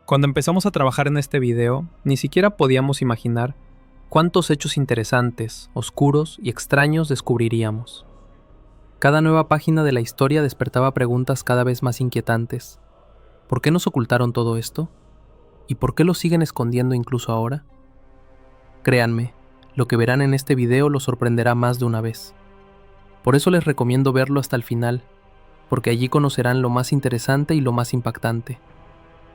Cuando empezamos a trabajar en este video, ni siquiera podíamos imaginar cuántos hechos interesantes, oscuros y extraños descubriríamos. Cada nueva página de la historia despertaba preguntas cada vez más inquietantes. ¿Por qué nos ocultaron todo esto? ¿Y por qué lo siguen escondiendo incluso ahora? Créanme, lo que verán en este video los sorprenderá más de una vez. Por eso les recomiendo verlo hasta el final, porque allí conocerán lo más interesante y lo más impactante.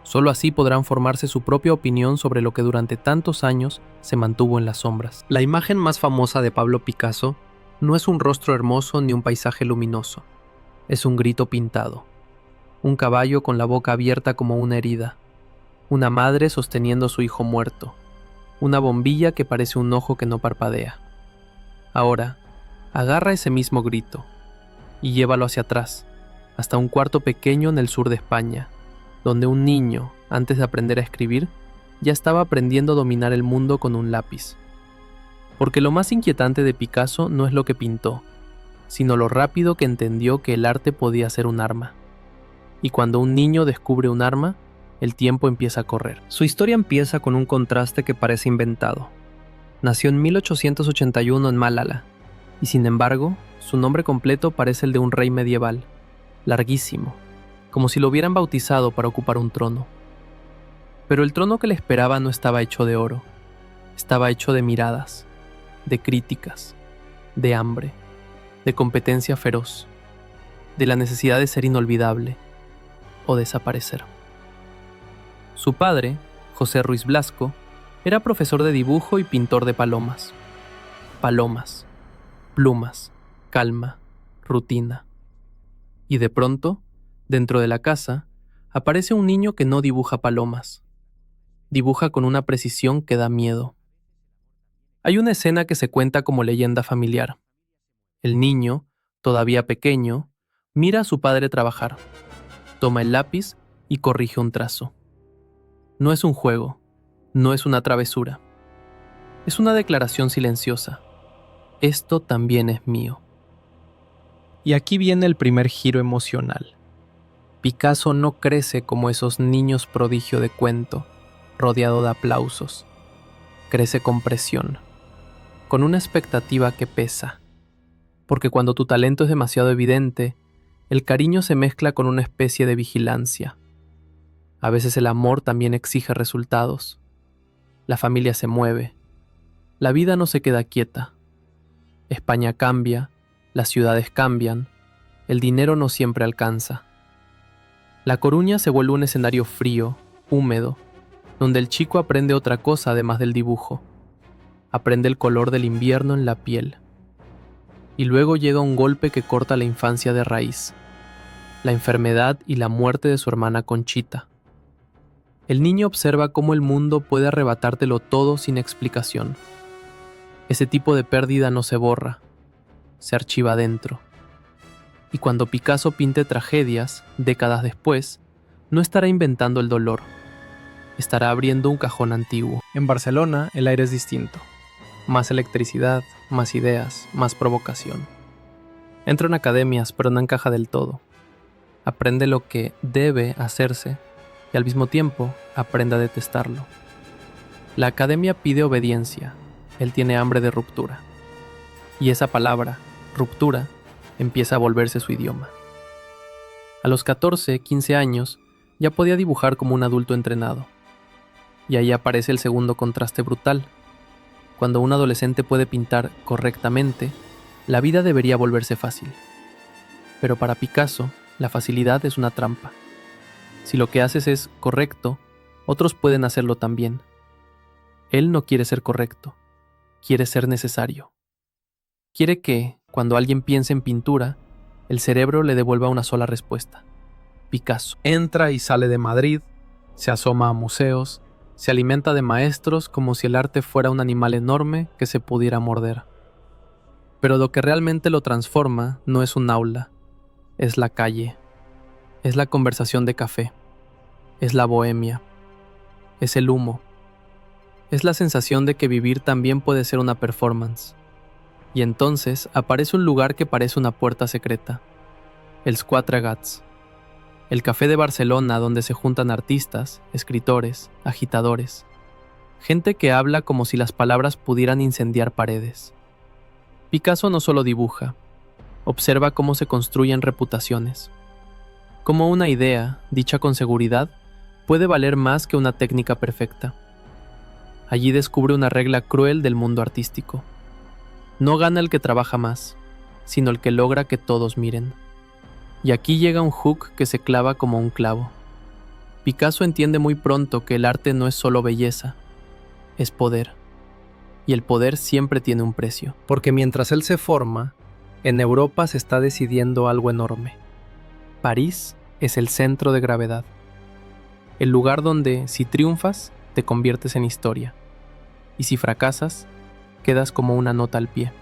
Solo así podrán formarse su propia opinión sobre lo que durante tantos años se mantuvo en las sombras. La imagen más famosa de Pablo Picasso no es un rostro hermoso ni un paisaje luminoso. Es un grito pintado. Un caballo con la boca abierta como una herida. Una madre sosteniendo a su hijo muerto. Una bombilla que parece un ojo que no parpadea. Ahora, agarra ese mismo grito y llévalo hacia atrás, hasta un cuarto pequeño en el sur de España, donde un niño, antes de aprender a escribir, ya estaba aprendiendo a dominar el mundo con un lápiz. Porque lo más inquietante de Picasso no es lo que pintó, sino lo rápido que entendió que el arte podía ser un arma. Y cuando un niño descubre un arma, el tiempo empieza a correr. Su historia empieza con un contraste que parece inventado. Nació en 1881 en Málaga, y sin embargo, su nombre completo parece el de un rey medieval, larguísimo, como si lo hubieran bautizado para ocupar un trono. Pero el trono que le esperaba no estaba hecho de oro, estaba hecho de miradas, de críticas, de hambre, de competencia feroz, de la necesidad de ser inolvidable o desaparecer. Su padre, José Ruiz Blasco, era profesor de dibujo y pintor de palomas. Palomas, plumas, calma, rutina. Y de pronto, dentro de la casa, aparece un niño que no dibuja palomas. Dibuja con una precisión que da miedo. Hay una escena que se cuenta como leyenda familiar. El niño, todavía pequeño, mira a su padre trabajar, toma el lápiz y corrige un trazo. No es un juego, no es una travesura. Es una declaración silenciosa. Esto también es mío. Y aquí viene el primer giro emocional. Picasso no crece como esos niños prodigio de cuento, rodeado de aplausos. Crece con presión, con una expectativa que pesa. Porque cuando tu talento es demasiado evidente, el cariño se mezcla con una especie de vigilancia. A veces el amor también exige resultados. La familia se mueve. La vida no se queda quieta. España cambia, las ciudades cambian, el dinero no siempre alcanza. La Coruña se vuelve un escenario frío, húmedo, donde el chico aprende otra cosa además del dibujo. Aprende el color del invierno en la piel. Y luego llega un golpe que corta la infancia de raíz, la enfermedad y la muerte de su hermana Conchita. El niño observa cómo el mundo puede arrebatártelo todo sin explicación. Ese tipo de pérdida no se borra, se archiva dentro. Y cuando Picasso pinte tragedias, décadas después, no estará inventando el dolor, estará abriendo un cajón antiguo. En Barcelona el aire es distinto. Más electricidad, más ideas, más provocación. Entra en academias, pero no encaja del todo. Aprende lo que debe hacerse y al mismo tiempo aprende a detestarlo. La academia pide obediencia, él tiene hambre de ruptura. Y esa palabra, ruptura, empieza a volverse su idioma. A los 14, 15 años, ya podía dibujar como un adulto entrenado. Y ahí aparece el segundo contraste brutal. Cuando un adolescente puede pintar correctamente, la vida debería volverse fácil. Pero para Picasso, la facilidad es una trampa. Si lo que haces es correcto, otros pueden hacerlo también. Él no quiere ser correcto, quiere ser necesario. Quiere que, cuando alguien piense en pintura, el cerebro le devuelva una sola respuesta. Picasso. Entra y sale de Madrid, se asoma a museos, se alimenta de maestros como si el arte fuera un animal enorme que se pudiera morder. Pero lo que realmente lo transforma no es un aula, es la calle, es la conversación de café, es la bohemia, es el humo, es la sensación de que vivir también puede ser una performance. Y entonces aparece un lugar que parece una puerta secreta, els Quatre Gats. el café de Barcelona donde se juntan artistas, escritores, agitadores, gente que habla como si las palabras pudieran incendiar paredes. Picasso no solo dibuja, observa cómo se construyen reputaciones, cómo una idea, dicha con seguridad, puede valer más que una técnica perfecta. Allí descubre una regla cruel del mundo artístico. No gana el que trabaja más, sino el que logra que todos miren. Y aquí llega un hook que se clava como un clavo. Picasso entiende muy pronto que el arte no es solo belleza, es poder. Y el poder siempre tiene un precio. Porque mientras él se forma, en Europa se está decidiendo algo enorme. París es el centro de gravedad. El lugar donde, si triunfas, te conviertes en historia. Y si fracasas, quedas como una nota al pie.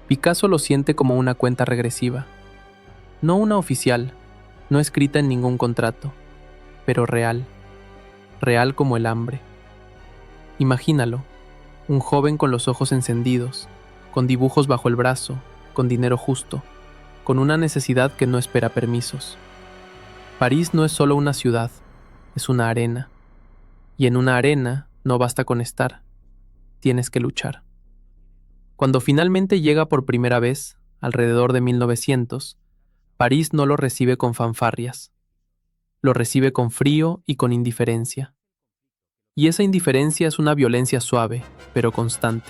Picasso lo siente como una cuenta regresiva. No una oficial, no escrita en ningún contrato, pero real. Real como el hambre. Imagínalo, un joven con los ojos encendidos, con dibujos bajo el brazo, con dinero justo, con una necesidad que no espera permisos. París no es solo una ciudad, es una arena. Y en una arena no basta con estar, tienes que luchar. Cuando finalmente llega por primera vez, alrededor de 1900, París no lo recibe con fanfarrias. Lo recibe con frío y con indiferencia. Y esa indiferencia es una violencia suave, pero constante.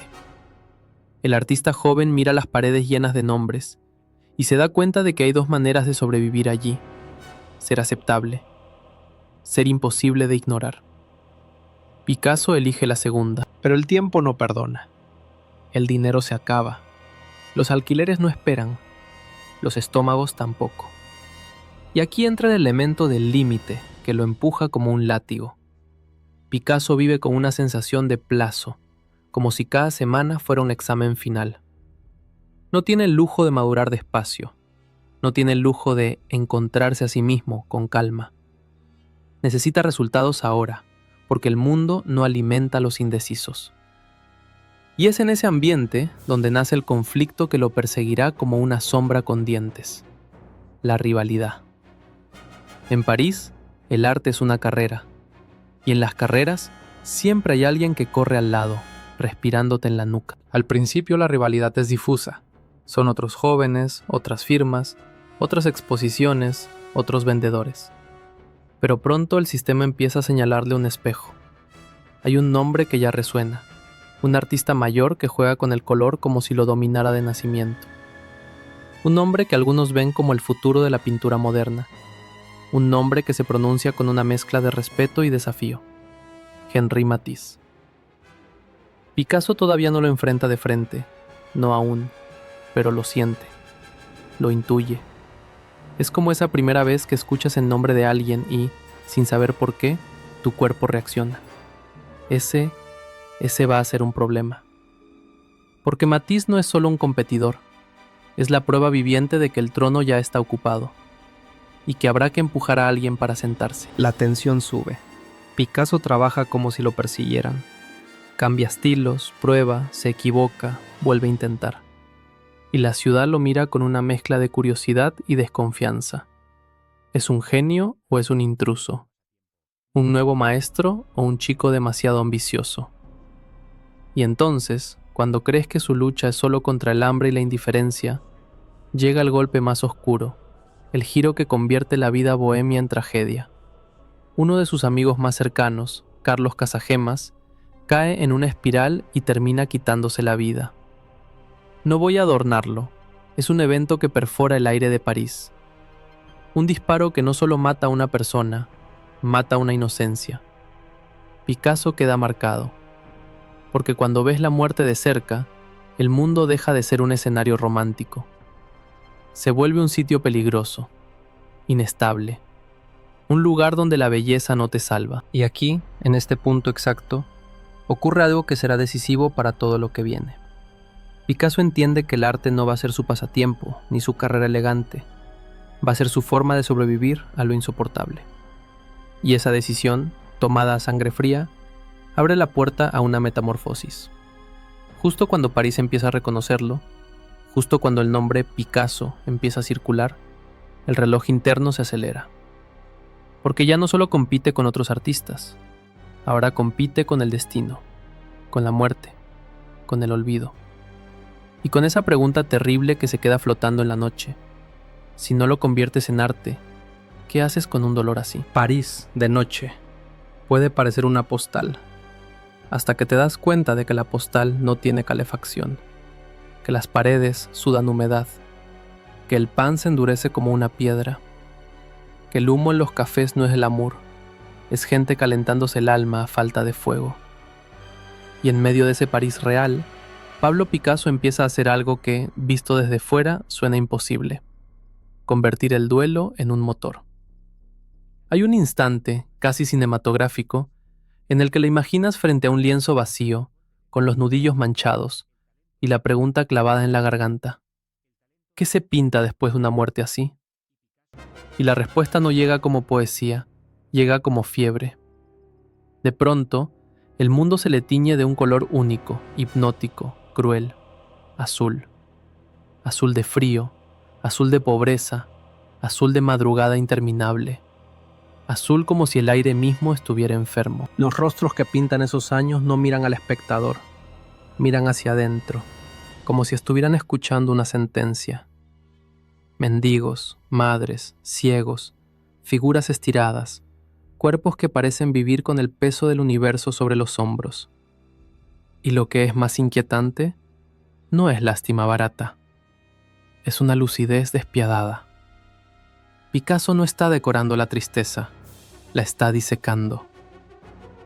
El artista joven mira las paredes llenas de nombres y se da cuenta de que hay dos maneras de sobrevivir allí: ser aceptable, ser imposible de ignorar. Picasso elige la segunda, pero el tiempo no perdona. El dinero se acaba. Los alquileres no esperan. Los estómagos tampoco. Y aquí entra el elemento del límite que lo empuja como un látigo. Picasso vive con una sensación de plazo, como si cada semana fuera un examen final. No tiene el lujo de madurar despacio. No tiene el lujo de encontrarse a sí mismo con calma. Necesita resultados ahora, porque el mundo no alimenta a los indecisos. Y es en ese ambiente donde nace el conflicto que lo perseguirá como una sombra con dientes: la rivalidad. En París, el arte es una carrera, y en las carreras siempre hay alguien que corre al lado, respirándote en la nuca. Al principio la rivalidad es difusa. Son otros jóvenes, otras firmas, otras exposiciones, otros vendedores. Pero pronto el sistema empieza a señalarle un espejo. Hay un nombre que ya resuena. Un artista mayor que juega con el color como si lo dominara de nacimiento. Un nombre que algunos ven como el futuro de la pintura moderna. Un nombre que se pronuncia con una mezcla de respeto y desafío: Henri Matisse. Picasso todavía no lo enfrenta de frente, no aún, pero lo siente, lo intuye. Es como esa primera vez que escuchas el nombre de alguien y, sin saber por qué, tu cuerpo reacciona. Ese va a ser un problema. Porque Matisse no es solo un competidor, es la prueba viviente de que el trono ya está ocupado, y que habrá que empujar a alguien para sentarse. La tensión sube. Picasso trabaja como si lo persiguieran. Cambia estilos, prueba, se equivoca, vuelve a intentar. Y la ciudad lo mira con una mezcla de curiosidad y desconfianza. ¿Es un genio o es un intruso? ¿Un nuevo maestro o un chico demasiado ambicioso? Y entonces, cuando crees que su lucha es solo contra el hambre y la indiferencia, llega el golpe más oscuro, el giro que convierte la vida bohemia en tragedia. Uno de sus amigos más cercanos, Carlos Casagemas, cae en una espiral y termina quitándose la vida. No voy a adornarlo, es un evento que perfora el aire de París. Un disparo que no solo mata a una persona, mata una inocencia. Picasso queda marcado, porque cuando ves la muerte de cerca, el mundo deja de ser un escenario romántico. Se vuelve un sitio peligroso, inestable, un lugar donde la belleza no te salva. Y aquí, en este punto exacto, ocurre algo que será decisivo para todo lo que viene. Picasso entiende que el arte no va a ser su pasatiempo, ni su carrera elegante. Va a ser su forma de sobrevivir a lo insoportable. Y esa decisión, tomada a sangre fría, abre la puerta a una metamorfosis. Justo cuando París empieza a reconocerlo, justo cuando el nombre Picasso empieza a circular, el reloj interno se acelera. Porque ya no solo compite con otros artistas, ahora compite con el destino, con la muerte, con el olvido. Y con esa pregunta terrible que se queda flotando en la noche. Si no lo conviertes en arte, ¿qué haces con un dolor así? París, de noche, puede parecer una postal, hasta que te das cuenta de que la postal no tiene calefacción, que las paredes sudan humedad, que el pan se endurece como una piedra, que el humo en los cafés no es el amor, es gente calentándose el alma a falta de fuego. Y en medio de ese París real, Pablo Picasso empieza a hacer algo que, visto desde fuera, suena imposible: convertir el duelo en un motor. Hay un instante, casi cinematográfico, en el que le imaginas frente a un lienzo vacío, con los nudillos manchados, y la pregunta clavada en la garganta: ¿qué se pinta después de una muerte así? Y la respuesta no llega como poesía, llega como fiebre. De pronto, el mundo se le tiñe de un color único, hipnótico, cruel: azul. Azul de frío, azul de pobreza, azul de madrugada interminable. Azul como si el aire mismo estuviera enfermo. Los rostros que pintan esos años no miran al espectador, miran hacia adentro, como si estuvieran escuchando una sentencia. Mendigos, madres, ciegos, figuras estiradas, cuerpos que parecen vivir con el peso del universo sobre los hombros. Y lo que es más inquietante, no es lástima barata, es una lucidez despiadada. Picasso no está decorando la tristeza, la está disecando.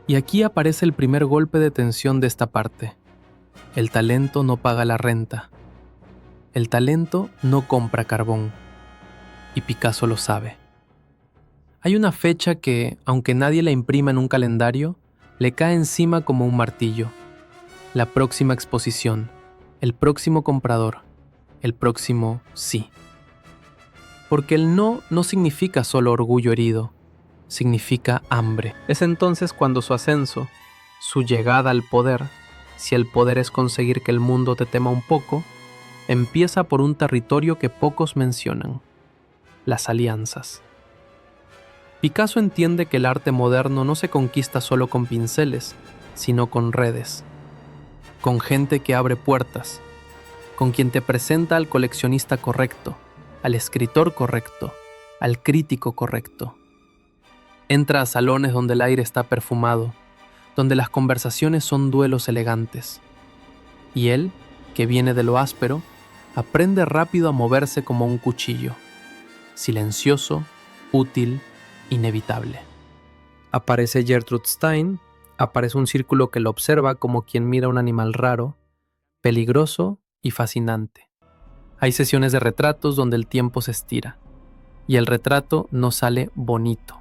Y aquí aparece el primer golpe de tensión de esta parte. El talento no paga la renta. El talento no compra carbón. Y Picasso lo sabe. Hay una fecha que, aunque nadie la imprima en un calendario, le cae encima como un martillo. La próxima exposición, el próximo comprador, el próximo sí. Porque el no significa solo orgullo herido, significa hambre. Es entonces cuando su ascenso, su llegada al poder, si el poder es conseguir que el mundo te tema un poco, empieza por un territorio que pocos mencionan: las alianzas. Picasso entiende que el arte moderno no se conquista solo con pinceles, sino con redes, con gente que abre puertas, con quien te presenta al coleccionista correcto, al escritor correcto, al crítico correcto. Entra a salones donde el aire está perfumado, donde las conversaciones son duelos elegantes. Y él, que viene de lo áspero, aprende rápido a moverse como un cuchillo, silencioso, útil, inevitable. Aparece Gertrude Stein, aparece un círculo que lo observa como quien mira un animal raro, peligroso y fascinante. Hay sesiones de retratos donde el tiempo se estira, y el retrato no sale bonito,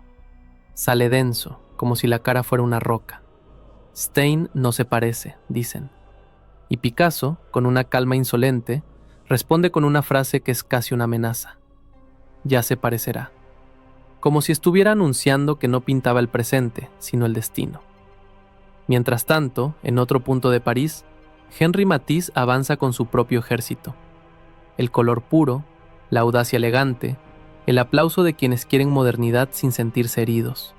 sale denso, como si la cara fuera una roca. Stein no se parece, dicen. Y Picasso, con una calma insolente, responde con una frase que es casi una amenaza: ya se parecerá. Como si estuviera anunciando que no pintaba el presente, sino el destino. Mientras tanto, en otro punto de París, Henri Matisse avanza con su propio ejército. El color puro, la audacia elegante, el aplauso de quienes quieren modernidad sin sentirse heridos.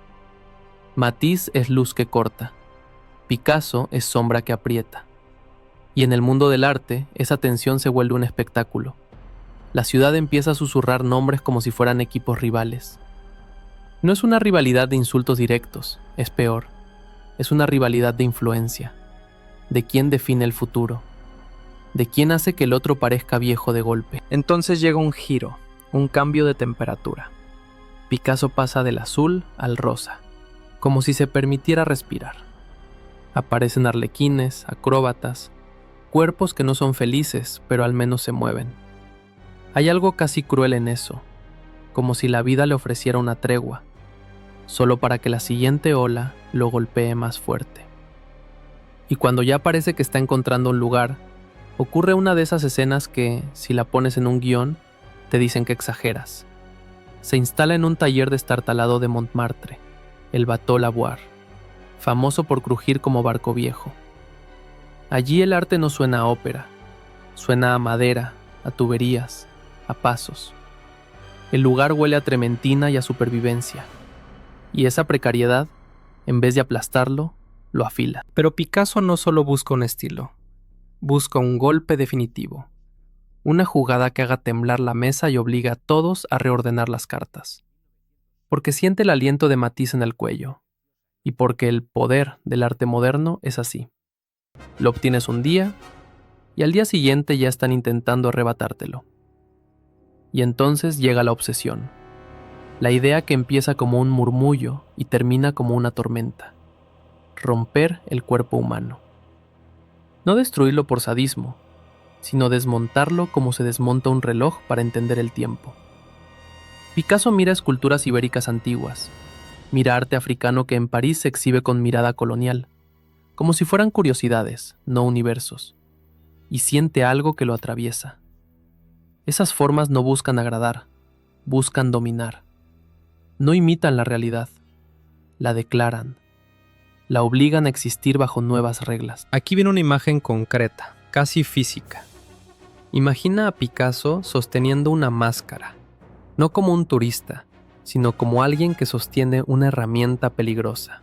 Matisse es luz que corta, Picasso es sombra que aprieta. Y en el mundo del arte, esa tensión se vuelve un espectáculo. La ciudad empieza a susurrar nombres como si fueran equipos rivales. No es una rivalidad de insultos directos, es peor. Es una rivalidad de influencia. De quién define el futuro. De quién hace que el otro parezca viejo de golpe. Entonces llega un giro, un cambio de temperatura. Picasso pasa del azul al rosa, como si se permitiera respirar. Aparecen arlequines, acróbatas, cuerpos que no son felices, pero al menos se mueven. Hay algo casi cruel en eso, como si la vida le ofreciera una tregua, solo para que la siguiente ola lo golpee más fuerte. Y cuando ya parece que está encontrando un lugar, ocurre una de esas escenas que, si la pones en un guión, te dicen que exageras. Se instala en un taller destartalado de Montmartre, el Bateau Lavoir, famoso por crujir como barco viejo. Allí el arte no suena a ópera, suena a madera, a tuberías, a pasos. El lugar huele a trementina y a supervivencia. Y esa precariedad, en vez de aplastarlo, lo afila. Pero Picasso no solo busca un estilo, busca un golpe definitivo. Una jugada que haga temblar la mesa y obliga a todos a reordenar las cartas. Porque siente el aliento de Matisse en el cuello. Y porque el poder del arte moderno es así. Lo obtienes un día y al día siguiente ya están intentando arrebatártelo. Y entonces llega la obsesión. La idea que empieza como un murmullo y termina como una tormenta. Romper el cuerpo humano. No destruirlo por sadismo, sino desmontarlo como se desmonta un reloj para entender el tiempo. Picasso mira esculturas ibéricas antiguas, mira arte africano que en París se exhibe con mirada colonial, como si fueran curiosidades, no universos, y siente algo que lo atraviesa. Esas formas no buscan agradar, buscan dominar. No imitan la realidad, la declaran, la obligan a existir bajo nuevas reglas. Aquí viene una imagen concreta, casi física. Imagina a Picasso sosteniendo una máscara, no como un turista, sino como alguien que sostiene una herramienta peligrosa.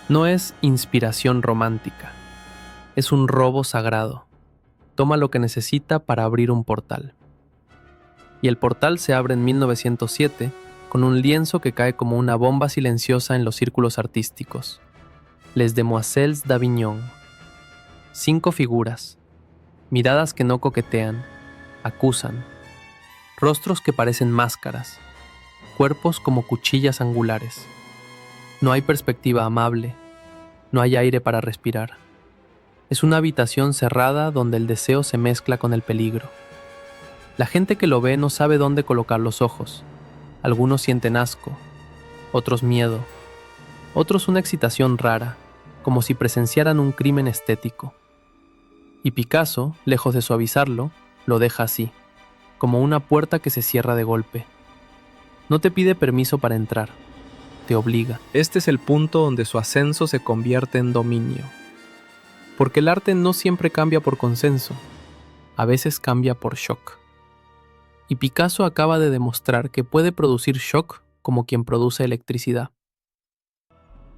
No es inspiración romántica, es un robo sagrado. Toma lo que necesita para abrir un portal. Y el portal se abre en 1907 con un lienzo que cae como una bomba silenciosa en los círculos artísticos. Les Demoiselles d'Avignon. 5 figuras, miradas que no coquetean, acusan, rostros que parecen máscaras, cuerpos como cuchillas angulares. No hay perspectiva amable, no hay aire para respirar. Es una habitación cerrada donde el deseo se mezcla con el peligro. La gente que lo ve no sabe dónde colocar los ojos. Algunos sienten asco, otros miedo, otros una excitación rara, como si presenciaran un crimen estético. Y Picasso, lejos de suavizarlo, lo deja así, como una puerta que se cierra de golpe. No te pide permiso para entrar, te obliga. Este es el punto donde su ascenso se convierte en dominio. Porque el arte no siempre cambia por consenso, a veces cambia por shock. Y Picasso acaba de demostrar que puede producir shock como quien produce electricidad.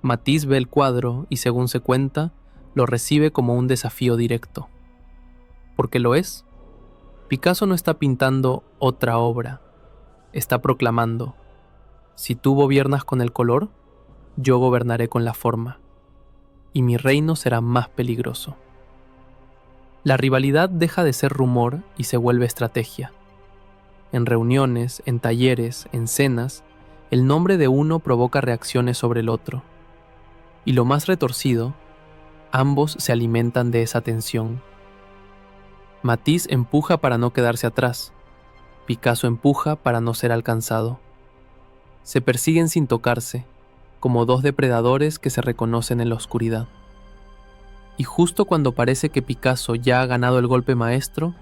Matisse ve el cuadro y, según se cuenta, lo recibe como un desafío directo. ¿Por qué lo es? Picasso no está pintando otra obra, está proclamando: si tú gobiernas con el color, yo gobernaré con la forma, y mi reino será más peligroso. La rivalidad deja de ser rumor y se vuelve estrategia. En reuniones, en talleres, en cenas, el nombre de uno provoca reacciones sobre el otro. Y lo más retorcido, ambos se alimentan de esa tensión. Matisse empuja para no quedarse atrás. Picasso empuja para no ser alcanzado. Se persiguen sin tocarse, como dos depredadores que se reconocen en la oscuridad. Y justo cuando parece que Picasso ya ha ganado el golpe maestro,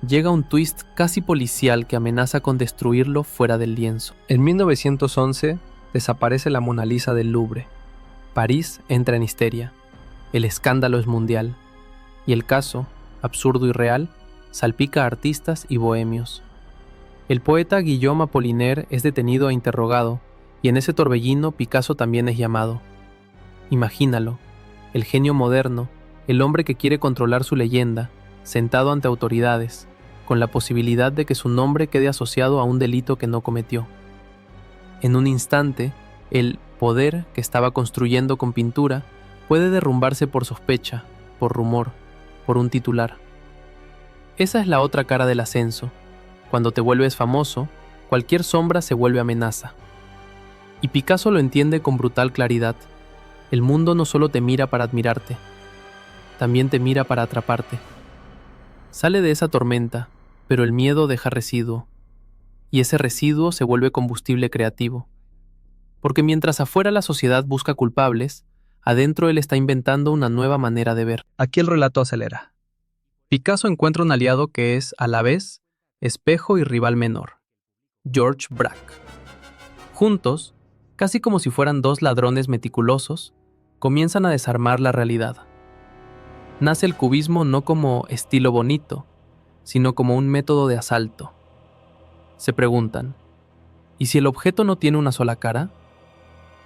llega un twist casi policial que amenaza con destruirlo fuera del lienzo. En 1911 desaparece la Mona Lisa del Louvre. París entra en histeria. El escándalo es mundial. Y el caso, absurdo y real, salpica a artistas y bohemios. El poeta Guillaume Apollinaire es detenido e interrogado, y en ese torbellino Picasso también es llamado. Imagínalo, el genio moderno, el hombre que quiere controlar su leyenda, sentado ante autoridades, con la posibilidad de que su nombre quede asociado a un delito que no cometió. En un instante, el poder que estaba construyendo con pintura puede derrumbarse por sospecha, por rumor, por un titular. Esa es la otra cara del ascenso. Cuando te vuelves famoso, cualquier sombra se vuelve amenaza. Y Picasso lo entiende con brutal claridad. El mundo no solo te mira para admirarte, también te mira para atraparte. Sale de esa tormenta, pero el miedo deja residuo, y ese residuo se vuelve combustible creativo. Porque mientras afuera la sociedad busca culpables, adentro él está inventando una nueva manera de ver. Aquí el relato acelera. Picasso encuentra un aliado que es, a la vez, espejo y rival menor: Georges Braque. Juntos, casi como si fueran dos ladrones meticulosos, comienzan a desarmar la realidad. Nace el cubismo no como estilo bonito, sino como un método de asalto. Se preguntan, ¿y si el objeto no tiene una sola cara?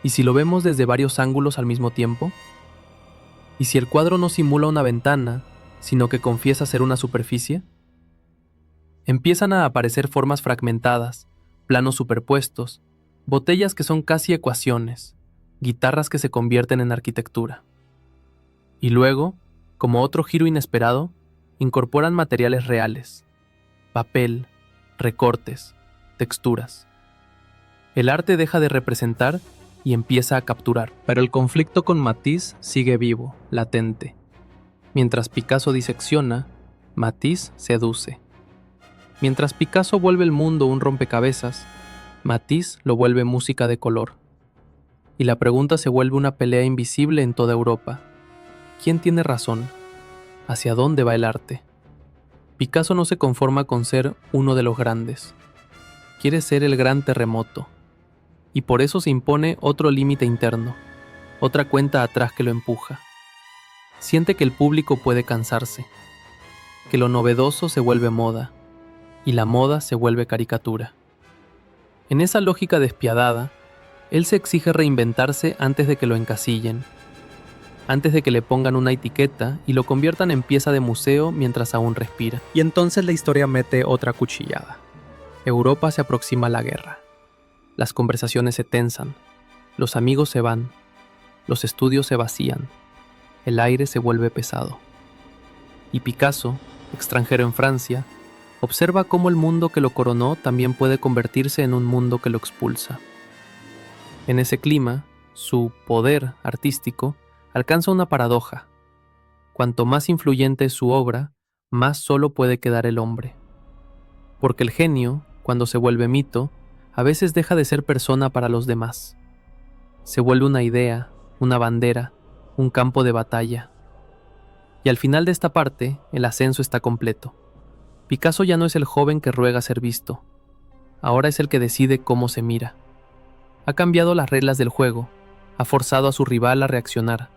¿Y si lo vemos desde varios ángulos al mismo tiempo? ¿Y si el cuadro no simula una ventana, sino que confiesa ser una superficie? Empiezan a aparecer formas fragmentadas, planos superpuestos, botellas que son casi ecuaciones, guitarras que se convierten en arquitectura. Y luego, como otro giro inesperado, incorporan materiales reales, papel, recortes, texturas. El arte deja de representar y empieza a capturar. Pero el conflicto con Matisse sigue vivo, latente. Mientras Picasso disecciona, Matisse seduce. Mientras Picasso vuelve el mundo un rompecabezas, Matisse lo vuelve música de color. Y la pregunta se vuelve una pelea invisible en toda Europa. ¿Quién tiene razón? ¿Hacia dónde va el arte? Picasso no se conforma con ser uno de los grandes. Quiere ser el gran terremoto. Y por eso se impone otro límite interno, otra cuenta atrás que lo empuja. Siente que el público puede cansarse, que lo novedoso se vuelve moda, y la moda se vuelve caricatura. En esa lógica despiadada, él se exige reinventarse antes de que lo encasillen, antes de que le pongan una etiqueta y lo conviertan en pieza de museo mientras aún respira. Y entonces la historia mete otra cuchillada. Europa se aproxima a la guerra. Las conversaciones se tensan, los amigos se van, los estudios se vacían, el aire se vuelve pesado. Y Picasso, extranjero en Francia, observa cómo el mundo que lo coronó también puede convertirse en un mundo que lo expulsa. En ese clima, su poder artístico alcanza una paradoja. Cuanto más influyente es su obra, más solo puede quedar el hombre. Porque el genio, cuando se vuelve mito, a veces deja de ser persona para los demás. Se vuelve una idea, una bandera, un campo de batalla. Y al final de esta parte, el ascenso está completo. Picasso ya no es el joven que ruega ser visto. Ahora es el que decide cómo se mira. Ha cambiado las reglas del juego, ha forzado a su rival a reaccionar,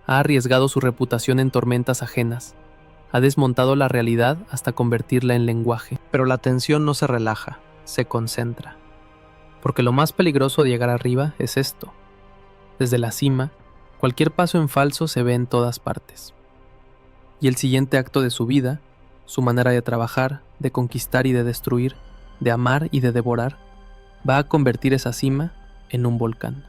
ha arriesgado su reputación en tormentas ajenas, ha desmontado la realidad hasta convertirla en lenguaje. Pero la tensión no se relaja, se concentra. Porque lo más peligroso de llegar arriba es esto. Desde la cima, cualquier paso en falso se ve en todas partes. Y el siguiente acto de su vida, su manera de trabajar, de conquistar y de destruir, de amar y de devorar, va a convertir esa cima en un volcán.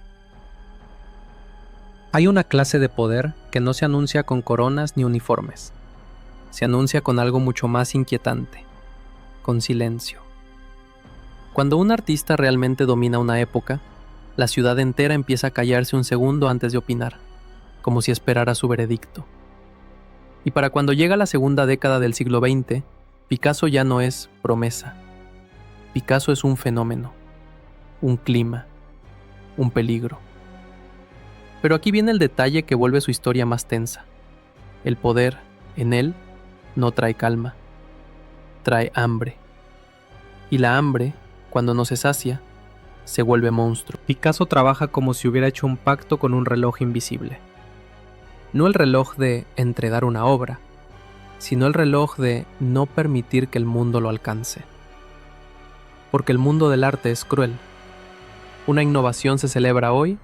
Hay una clase de poder que no se anuncia con coronas ni uniformes. Se anuncia con algo mucho más inquietante, con silencio. Cuando un artista realmente domina una época, la ciudad entera empieza a callarse un segundo antes de opinar, como si esperara su veredicto. Y para cuando llega la segunda década del siglo XX, Picasso ya no es promesa. Picasso es un fenómeno, un clima, un peligro. Pero aquí viene el detalle que vuelve su historia más tensa. El poder, en él, no trae calma, trae hambre. Y la hambre, cuando no se sacia, se vuelve monstruo. Picasso trabaja como si hubiera hecho un pacto con un reloj invisible. No el reloj de entregar una obra, sino el reloj de no permitir que el mundo lo alcance. Porque el mundo del arte es cruel. Una innovación se celebra hoy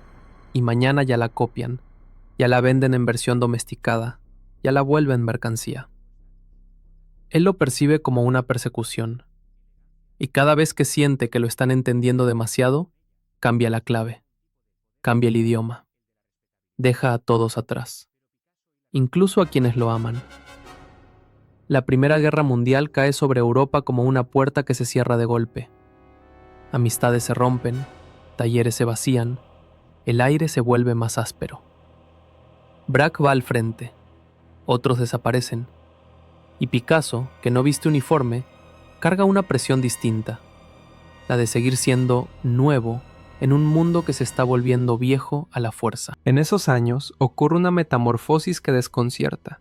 y mañana ya la copian, ya la venden en versión domesticada, ya la vuelven mercancía. Él lo percibe como una persecución, y cada vez que siente que lo están entendiendo demasiado, cambia la clave, cambia el idioma, deja a todos atrás, incluso a quienes lo aman. La Primera Guerra Mundial cae sobre Europa como una puerta que se cierra de golpe. Amistades se rompen, talleres se vacían, el aire se vuelve más áspero. Braque va al frente, otros desaparecen, y Picasso, que no viste uniforme, carga una presión distinta, la de seguir siendo nuevo en un mundo que se está volviendo viejo a la fuerza. En esos años ocurre una metamorfosis que desconcierta.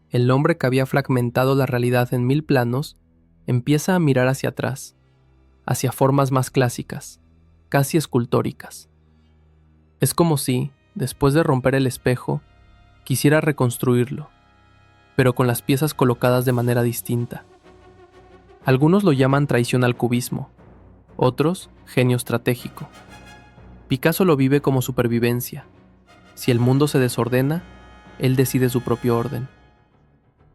El hombre que había fragmentado la realidad en 1000 planos empieza a mirar hacia atrás, hacia formas más clásicas, casi escultóricas. Es como si, después de romper el espejo, quisiera reconstruirlo, pero con las piezas colocadas de manera distinta. Algunos lo llaman traición al cubismo, otros genio estratégico. Picasso lo vive como supervivencia. Si el mundo se desordena, él decide su propio orden.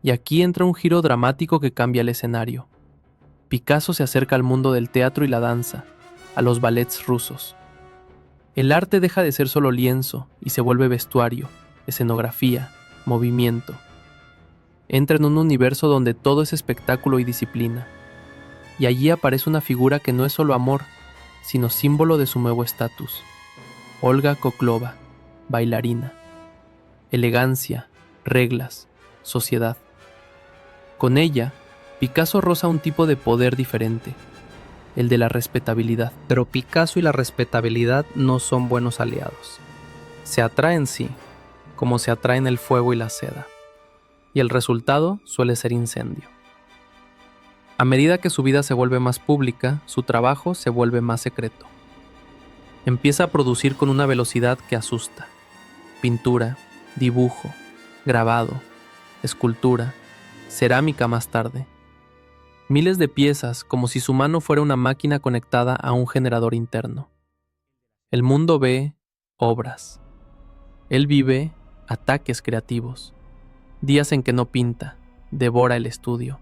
Y aquí entra un giro dramático que cambia el escenario. Picasso se acerca al mundo del teatro y la danza, a los ballets rusos. El arte deja de ser solo lienzo y se vuelve vestuario, escenografía, movimiento. Entra en un universo donde todo es espectáculo y disciplina. Y allí aparece una figura que no es solo amor, sino símbolo de su nuevo estatus. Olga Koklova, bailarina. Elegancia, reglas, sociedad. Con ella, Picasso roza un tipo de poder diferente, el de la respetabilidad. Pero Picasso y la respetabilidad no son buenos aliados. Se atraen sí, como se atraen el fuego y la seda. Y el resultado suele ser incendio. A medida que su vida se vuelve más pública, su trabajo se vuelve más secreto. Empieza a producir con una velocidad que asusta. Pintura, dibujo, grabado, escultura, cerámica más tarde. Miles de piezas, como si su mano fuera una máquina conectada a un generador interno. El mundo ve obras. Él vive ataques creativos. Días en que no pinta, devora el estudio.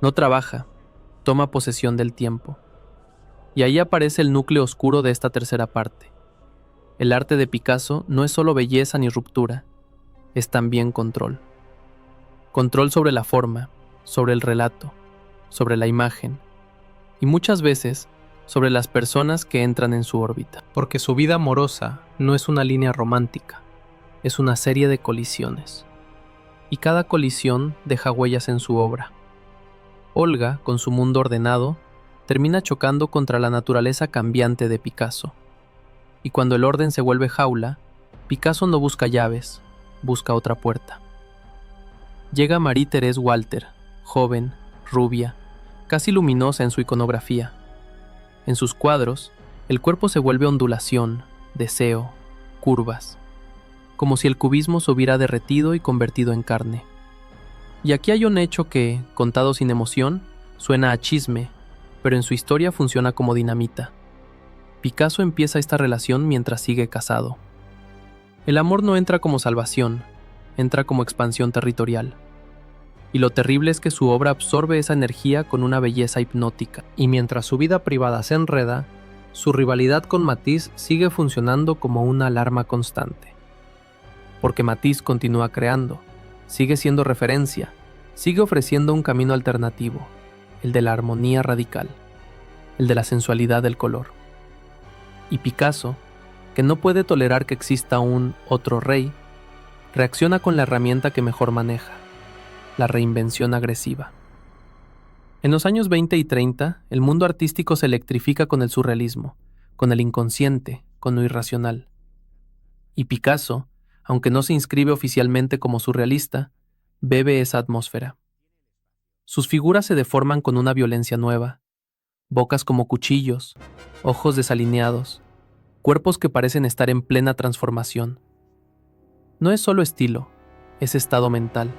No trabaja, toma posesión del tiempo. Y ahí aparece el núcleo oscuro de esta tercera parte. El arte de Picasso no es solo belleza ni ruptura, es también control. Control sobre la forma, sobre el relato, sobre la imagen, y muchas veces sobre las personas que entran en su órbita. Porque su vida amorosa no es una línea romántica, es una serie de colisiones. Y cada colisión deja huellas en su obra. Olga, con su mundo ordenado, termina chocando contra la naturaleza cambiante de Picasso. Y cuando el orden se vuelve jaula, Picasso no busca llaves, busca otra puerta. Llega Marie-Thérèse Walter, joven, rubia, casi luminosa en su iconografía. En sus cuadros, el cuerpo se vuelve ondulación, deseo, curvas, como si el cubismo se hubiera derretido y convertido en carne. Y aquí hay un hecho que, contado sin emoción, suena a chisme, pero en su historia funciona como dinamita. Picasso empieza esta relación mientras sigue casado. El amor no entra como salvación, entra como expansión territorial. Y lo terrible es que su obra absorbe esa energía con una belleza hipnótica. Y mientras su vida privada se enreda, su rivalidad con Matisse sigue funcionando como una alarma constante. Porque Matisse continúa creando, sigue siendo referencia, sigue ofreciendo un camino alternativo, el de la armonía radical, el de la sensualidad del color. Y Picasso, que no puede tolerar que exista un otro rey, reacciona con la herramienta que mejor maneja, la reinvención agresiva. En los años 20 y 30, el mundo artístico se electrifica con el surrealismo, con el inconsciente, con lo irracional. Y Picasso, aunque no se inscribe oficialmente como surrealista, bebe esa atmósfera. Sus figuras se deforman con una violencia nueva, bocas como cuchillos, ojos desalineados, cuerpos que parecen estar en plena transformación. No es solo estilo, es estado mental,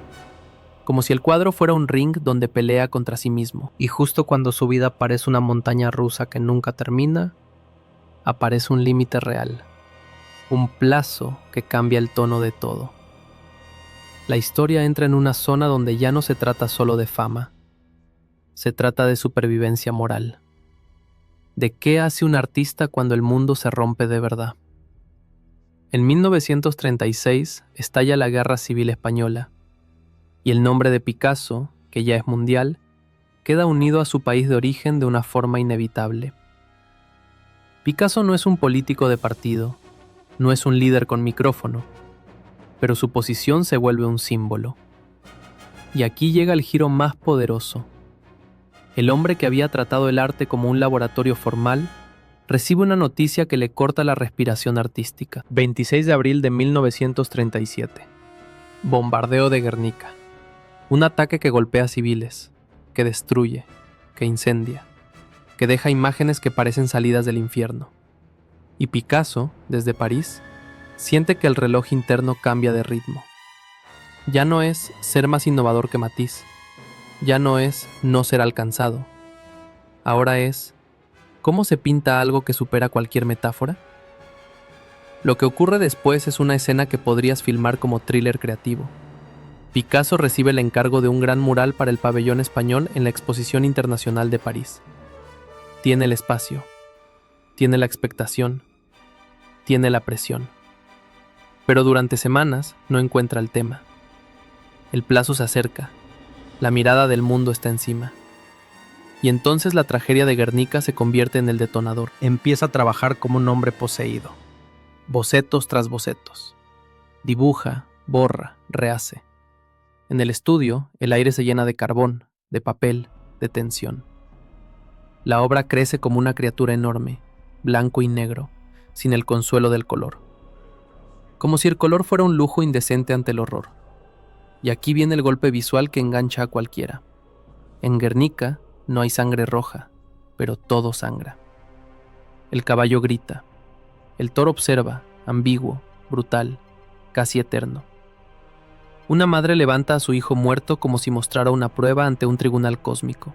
como si el cuadro fuera un ring donde pelea contra sí mismo. Y justo cuando su vida parece una montaña rusa que nunca termina, aparece un límite real, un plazo que cambia el tono de todo. La historia entra en una zona donde ya no se trata solo de fama, se trata de supervivencia moral. ¿De qué hace un artista cuando el mundo se rompe de verdad? En 1936 estalla la Guerra Civil Española, y el nombre de Picasso, que ya es mundial, queda unido a su país de origen de una forma inevitable. Picasso no es un político de partido, no es un líder con micrófono, pero su posición se vuelve un símbolo. Y aquí llega el giro más poderoso. El hombre que había tratado el arte como un laboratorio formal, recibe una noticia que le corta la respiración artística. 26 de abril de 1937. Bombardeo de Guernica. Un ataque que golpea a civiles, que destruye, que incendia, que deja imágenes que parecen salidas del infierno. Y Picasso, desde París, siente que el reloj interno cambia de ritmo. Ya no es ser más innovador que Matisse, ya no es no ser alcanzado. Ahora es ¿Cómo se pinta algo que supera cualquier metáfora? Lo que ocurre después es una escena que podrías filmar como thriller creativo. Picasso recibe el encargo de un gran mural para el pabellón español en la Exposición Internacional de París. Tiene el espacio, tiene la expectación, tiene la presión. Pero durante semanas no encuentra el tema. El plazo se acerca, la mirada del mundo está encima. Y entonces la tragedia de Guernica se convierte en el detonador. Empieza a trabajar como un hombre poseído. Bocetos tras bocetos. Dibuja, borra, rehace. En el estudio, el aire se llena de carbón, de papel, de tensión. La obra crece como una criatura enorme, blanco y negro, sin el consuelo del color. Como si el color fuera un lujo indecente ante el horror. Y aquí viene el golpe visual que engancha a cualquiera. En Guernica no hay sangre roja, pero todo sangra. El caballo grita. El toro observa, ambiguo, brutal, casi eterno. Una madre levanta a su hijo muerto como si mostrara una prueba ante un tribunal cósmico.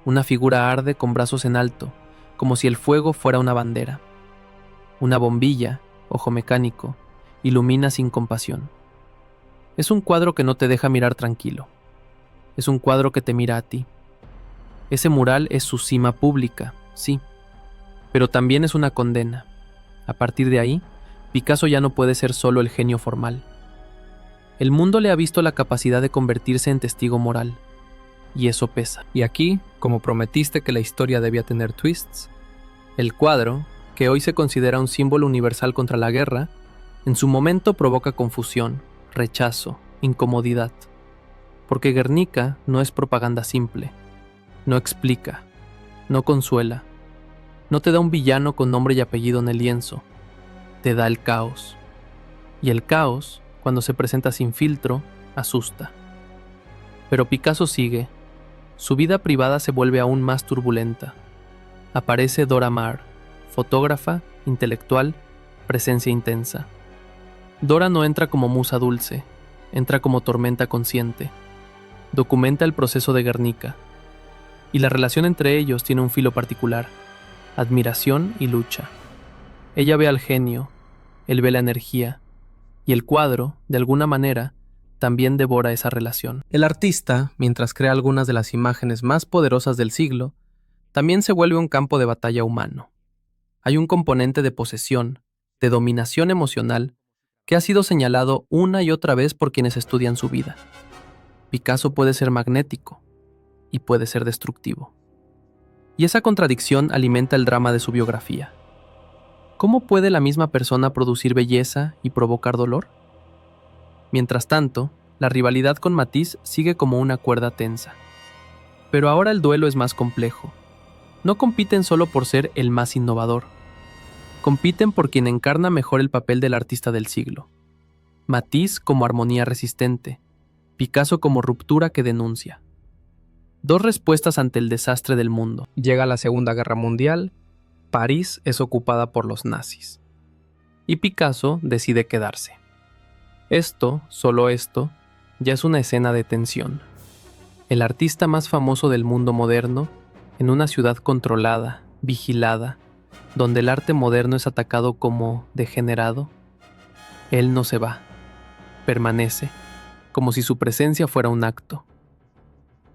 Una figura arde con brazos en alto, como si el fuego fuera una bandera. Una bombilla, ojo mecánico, ilumina sin compasión. Es un cuadro que no te deja mirar tranquilo. Es un cuadro que te mira a ti. Ese mural es su cima pública, sí, pero también es una condena. A partir de ahí, Picasso ya no puede ser solo el genio formal. El mundo le ha visto la capacidad de convertirse en testigo moral, y eso pesa. Y aquí, como prometiste que la historia debía tener twists, el cuadro, que hoy se considera un símbolo universal contra la guerra, en su momento provoca confusión, rechazo, incomodidad. Porque Guernica no es propaganda simple, no explica, no consuela, no te da un villano con nombre y apellido en el lienzo, te da el caos. Y el caos, cuando se presenta sin filtro, asusta. Pero Picasso sigue. Su vida privada se vuelve aún más turbulenta. Aparece Dora Maar, fotógrafa, intelectual, presencia intensa. Dora no entra como musa dulce, entra como tormenta consciente. Documenta el proceso de Guernica. Y la relación entre ellos tiene un filo particular: admiración y lucha. Ella ve al genio, él ve la energía, y el cuadro, de alguna manera, también devora esa relación. El artista, mientras crea algunas de las imágenes más poderosas del siglo, también se vuelve un campo de batalla humano. Hay un componente de posesión, de dominación emocional, que ha sido señalado una y otra vez por quienes estudian su vida. Picasso puede ser magnético y puede ser destructivo. Y esa contradicción alimenta el drama de su biografía. ¿Cómo puede la misma persona producir belleza y provocar dolor? Mientras tanto, la rivalidad con Matisse sigue como una cuerda tensa. Pero ahora el duelo es más complejo. No compiten solo por ser el más innovador. Compiten por quien encarna mejor el papel del artista del siglo. Matisse como armonía resistente, Picasso como ruptura que denuncia. Dos respuestas ante el desastre del mundo. Llega la Segunda Guerra Mundial, París es ocupada por los nazis. Y Picasso decide quedarse. Esto, solo esto, ya es una escena de tensión. El artista más famoso del mundo moderno, en una ciudad controlada, vigilada, donde el arte moderno es atacado como degenerado, él no se va, permanece, como si su presencia fuera un acto.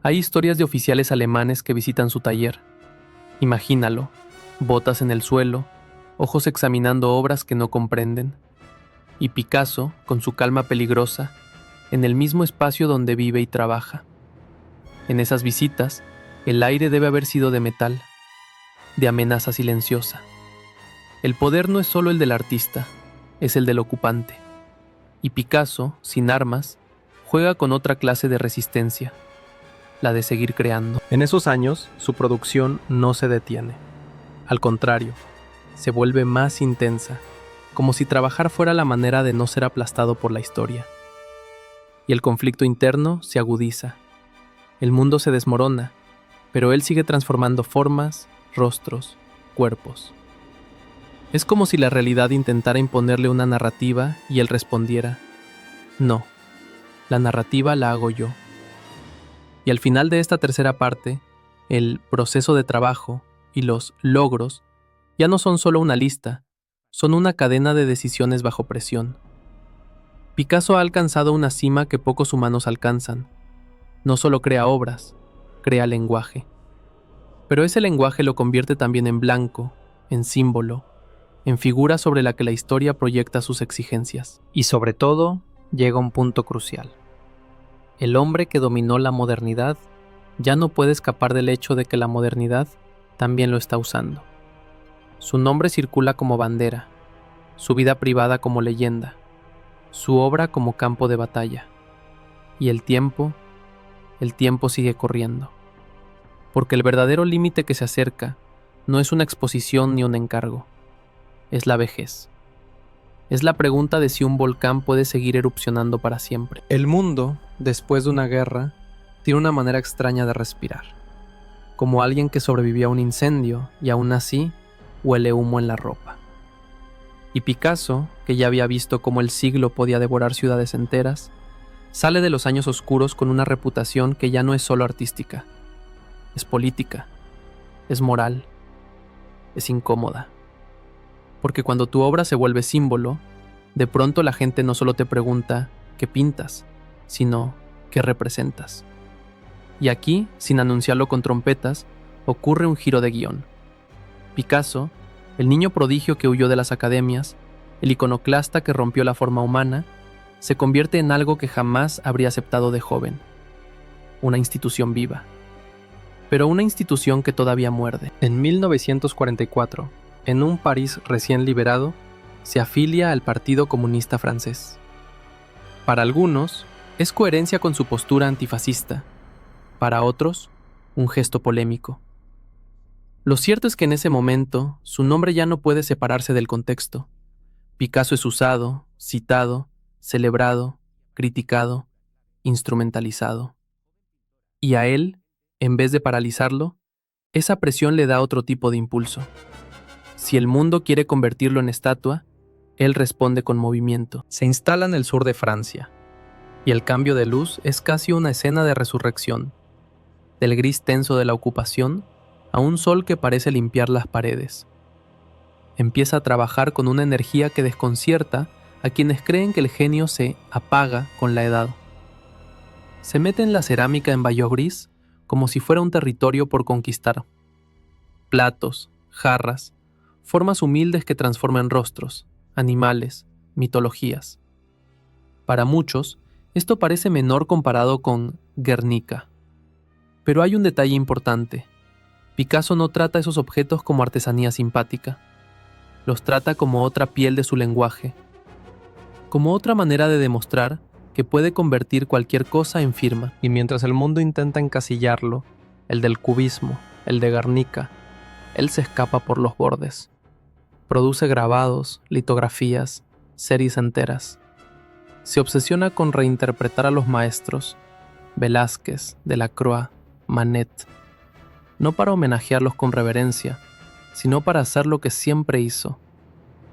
Hay historias de oficiales alemanes que visitan su taller. Imagínalo, botas en el suelo, ojos examinando obras que no comprenden. Y Picasso, con su calma peligrosa, en el mismo espacio donde vive y trabaja. En esas visitas, el aire debe haber sido de metal, de amenaza silenciosa. El poder no es solo el del artista, es el del ocupante. Y Picasso, sin armas, juega con otra clase de resistencia, la de seguir creando. En esos años, su producción no se detiene. Al contrario, se vuelve más intensa, como si trabajar fuera la manera de no ser aplastado por la historia. Y el conflicto interno se agudiza. El mundo se desmorona, pero él sigue transformando formas, rostros, cuerpos. Es como si la realidad intentara imponerle una narrativa y él respondiera: no, la narrativa la hago yo. Y al final de esta tercera parte, el proceso de trabajo, y los logros ya no son solo una lista, son una cadena de decisiones bajo presión. Picasso ha alcanzado una cima que pocos humanos alcanzan. No solo crea obras, crea lenguaje. Pero ese lenguaje lo convierte también en blanco, en símbolo, en figura sobre la que la historia proyecta sus exigencias. Y sobre todo, llega un punto crucial. El hombre que dominó la modernidad ya no puede escapar del hecho de que la modernidad también lo está usando. Su nombre circula como bandera, su vida privada como leyenda, su obra como campo de batalla. Y el tiempo sigue corriendo. Porque el verdadero límite que se acerca no es una exposición ni un encargo, es la vejez. Es la pregunta de si un volcán puede seguir erupcionando para siempre. El mundo, después de una guerra, tiene una manera extraña de respirar, como alguien que sobrevivió a un incendio y aún así huele humo en la ropa. Y Picasso, que ya había visto cómo el siglo podía devorar ciudades enteras, sale de los años oscuros con una reputación que ya no es solo artística, es política, es moral, es incómoda. Porque cuando tu obra se vuelve símbolo, de pronto la gente no solo te pregunta ¿qué pintas?, sino ¿qué representas? Y aquí, sin anunciarlo con trompetas, ocurre un giro de guión. Picasso, el niño prodigio que huyó de las academias, el iconoclasta que rompió la forma humana, se convierte en algo que jamás habría aceptado de joven. Una institución viva. Pero una institución que todavía muerde. En 1944, en un París recién liberado, se afilia al Partido Comunista Francés. Para algunos, es coherencia con su postura antifascista. Para otros, un gesto polémico. Lo cierto es que en ese momento, su nombre ya no puede separarse del contexto. Picasso es usado, citado, celebrado, criticado, instrumentalizado. Y a él, en vez de paralizarlo, esa presión le da otro tipo de impulso. Si el mundo quiere convertirlo en estatua, él responde con movimiento. Se instala en el sur de Francia, y el cambio de luz es casi una escena de resurrección, del gris tenso de la ocupación a un sol que parece limpiar las paredes. Empieza a trabajar con una energía que desconcierta a quienes creen que el genio se apaga con la edad. Se mete en la cerámica en bayo gris como si fuera un territorio por conquistar. Platos, jarras, formas humildes que transforman rostros, animales, mitologías. Para muchos, esto parece menor comparado con Guernica. Pero hay un detalle importante. Picasso no trata esos objetos como artesanía simpática. Los trata como otra piel de su lenguaje, como otra manera de demostrar que puede convertir cualquier cosa en firma. Y mientras el mundo intenta encasillarlo, el del cubismo, el de Guernica, él se escapa por los bordes. Produce grabados, litografías, series enteras. Se obsesiona con reinterpretar a los maestros, Velázquez, Delacroix, Manet, no para homenajearlos con reverencia, sino para hacer lo que siempre hizo,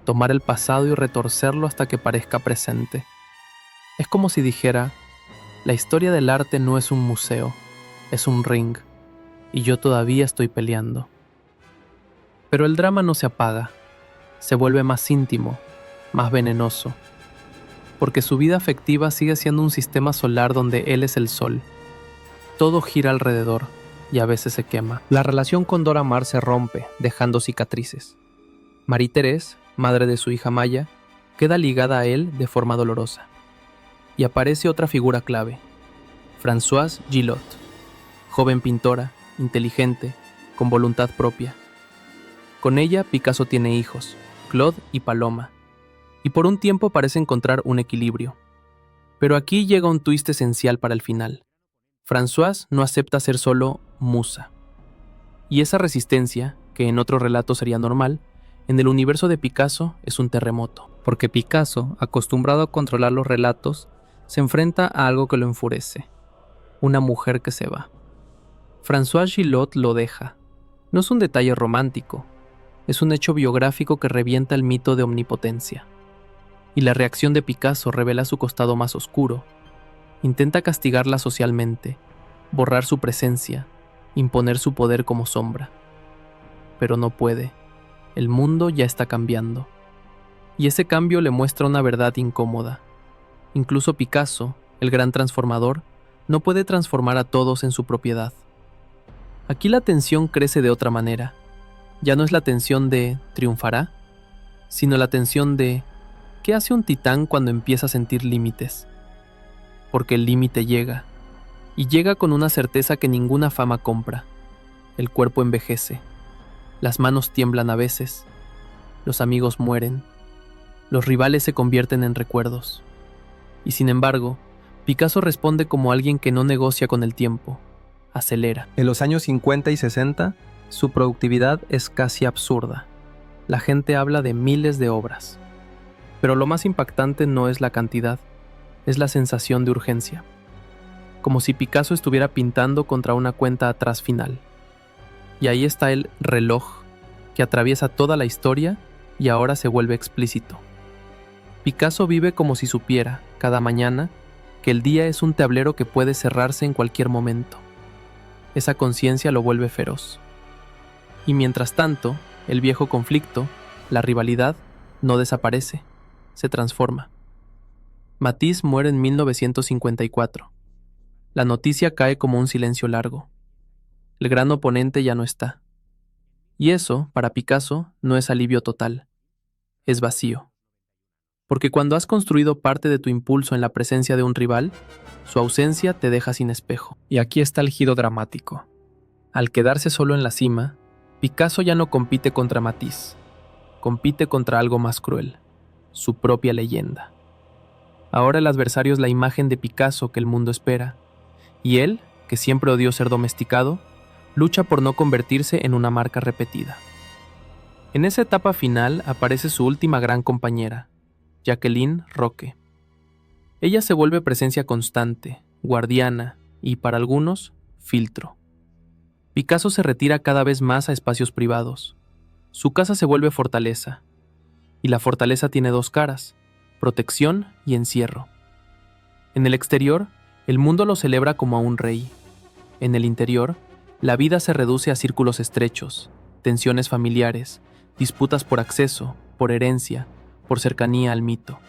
tomar el pasado y retorcerlo hasta que parezca presente. Es como si dijera, la historia del arte no es un museo, es un ring, y yo todavía estoy peleando. Pero el drama no se apaga, se vuelve más íntimo, más venenoso, porque su vida afectiva sigue siendo un sistema solar donde él es el sol. Todo gira alrededor, y a veces se quema. La relación con Dora Maar se rompe, dejando cicatrices. Marie-Thérèse, madre de su hija Maya, queda ligada a él de forma dolorosa. Y aparece otra figura clave, Françoise Gillot, joven pintora, inteligente, con voluntad propia. Con ella Picasso tiene hijos, Claude y Paloma, y por un tiempo parece encontrar un equilibrio. Pero aquí llega un twist esencial para el final. Françoise no acepta ser solo musa. Y esa resistencia, que en otro relato sería normal, en el universo de Picasso es un terremoto. Porque Picasso, acostumbrado a controlar los relatos, se enfrenta a algo que lo enfurece. Una mujer que se va. Françoise Gillot lo deja. No es un detalle romántico, es un hecho biográfico que revienta el mito de omnipotencia. Y la reacción de Picasso revela su costado más oscuro. Intenta castigarla socialmente, borrar su presencia, imponer su poder como sombra. pero no puede. El mundo ya está cambiando. Y ese cambio le muestra una verdad incómoda. Incluso Picasso, el gran transformador, no puede transformar a todos en su propiedad. Aquí la tensión crece de otra manera. Ya no es la tensión de ¿triunfará?, sino la tensión de ¿qué hace un titán cuando empieza a sentir límites? Porque el límite llega, y llega con una certeza que ninguna fama compra. El cuerpo envejece, las manos tiemblan a veces, los amigos mueren, los rivales se convierten en recuerdos. Y sin embargo, Picasso responde como alguien que no negocia con el tiempo, acelera. En los años 50 y 60, su productividad es casi absurda. La gente habla de miles de obras. Pero lo más impactante no es la cantidad, es la sensación de urgencia. Como si Picasso estuviera pintando contra una cuenta atrás final. Y ahí está el reloj, que atraviesa toda la historia y ahora se vuelve explícito. Picasso vive como si supiera, cada mañana, que el día es un tablero que puede cerrarse en cualquier momento. Esa conciencia lo vuelve feroz. Y mientras tanto, el viejo conflicto, la rivalidad, no desaparece, se transforma. Matisse muere en 1954. La noticia cae como un silencio largo. El gran oponente ya no está. Y eso, para Picasso, no es alivio total. Es vacío. Porque cuando has construido parte de tu impulso en la presencia de un rival, su ausencia te deja sin espejo. Y aquí está el giro dramático. Al quedarse solo en la cima, Picasso ya no compite contra Matisse. Compite contra algo más cruel, su propia leyenda. Ahora el adversario es la imagen de Picasso que el mundo espera, y él, que siempre odió ser domesticado, lucha por no convertirse en una marca repetida. En esa etapa final aparece su última gran compañera, Jacqueline Roque. Ella se vuelve presencia constante, guardiana y, para algunos, filtro. Picasso se retira cada vez más a espacios privados. Su casa se vuelve fortaleza. Y la fortaleza tiene dos caras, protección y encierro. En el exterior, el mundo lo celebra como a un rey. En el interior, la vida se reduce a círculos estrechos, tensiones familiares, disputas por acceso, por herencia, por cercanía al mito.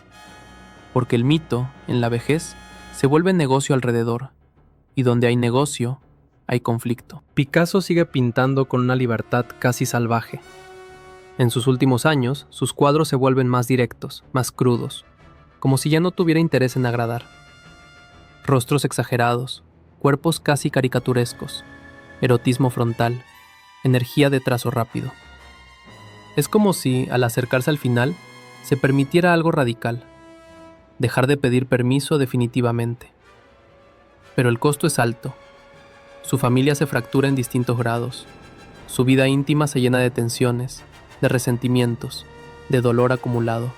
Porque el mito, en la vejez, se vuelve negocio alrededor, y donde hay negocio, hay conflicto. Picasso sigue pintando con una libertad casi salvaje. En sus últimos años, sus cuadros se vuelven más directos, más crudos, como si ya no tuviera interés en agradar. Rostros exagerados, cuerpos casi caricaturescos, erotismo frontal, energía de trazo rápido. Es como si, al acercarse al final, se permitiera algo radical, dejar de pedir permiso definitivamente. Pero el costo es alto. Su familia se fractura en distintos grados. Su vida íntima se llena de tensiones, de resentimientos, de dolor acumulado.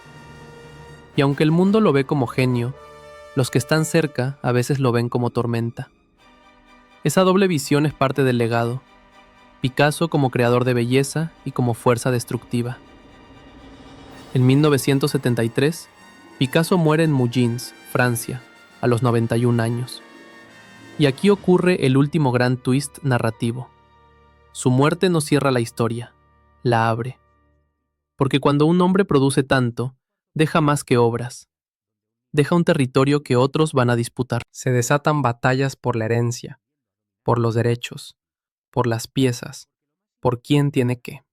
Y aunque el mundo lo ve como genio, los que están cerca a veces lo ven como tormenta. Esa doble visión es parte del legado. Picasso como creador de belleza y como fuerza destructiva. En 1973, Picasso muere en Mougins, Francia, a los 91 años. Y aquí ocurre el último gran twist narrativo. Su muerte no cierra la historia, la abre. Porque cuando un hombre produce tanto, deja más que obras. Deja un territorio que otros van a disputar. Se desatan batallas por la herencia, por los derechos, por las piezas, por quién tiene qué.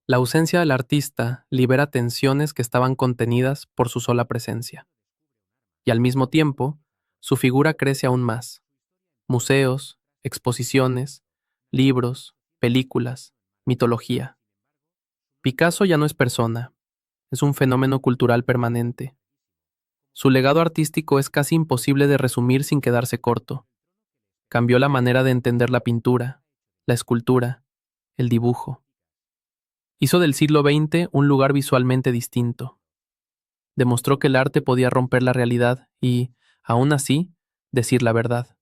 La ausencia del artista libera tensiones que estaban contenidas por su sola presencia. Y al mismo tiempo, su figura crece aún más. Museos, exposiciones, libros, películas, mitología. Picasso ya no es persona, es un fenómeno cultural permanente. Su legado artístico es casi imposible de resumir sin quedarse corto. Cambió la manera de entender la pintura, la escultura, el dibujo. Hizo del siglo XX un lugar visualmente distinto. Demostró que el arte podía romper la realidad y, aún así, decir la verdad.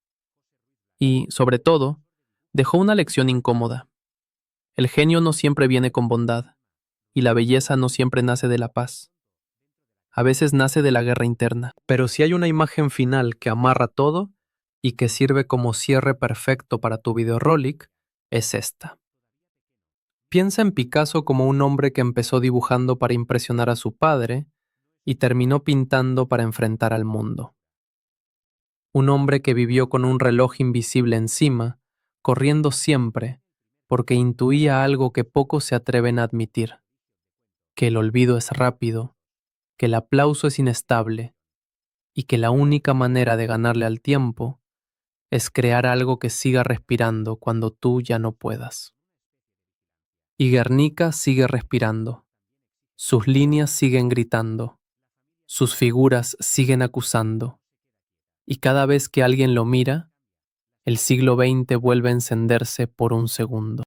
Y, sobre todo, dejó una lección incómoda. El genio no siempre viene con bondad, y la belleza no siempre nace de la paz. A veces nace de la guerra interna. Pero si hay una imagen final que amarra todo y que sirve como cierre perfecto para tu videorolic, es esta. Piensa en Picasso como un hombre que empezó dibujando para impresionar a su padre y terminó pintando para enfrentar al mundo. Un hombre que vivió con un reloj invisible encima, corriendo siempre, porque intuía algo que pocos se atreven a admitir, que el olvido es rápido, que el aplauso es inestable y que la única manera de ganarle al tiempo es crear algo que siga respirando cuando tú ya no puedas. Y Guernica sigue respirando, sus líneas siguen gritando, sus figuras siguen acusando, y cada vez que alguien lo mira, el siglo XX vuelve a encenderse por un segundo.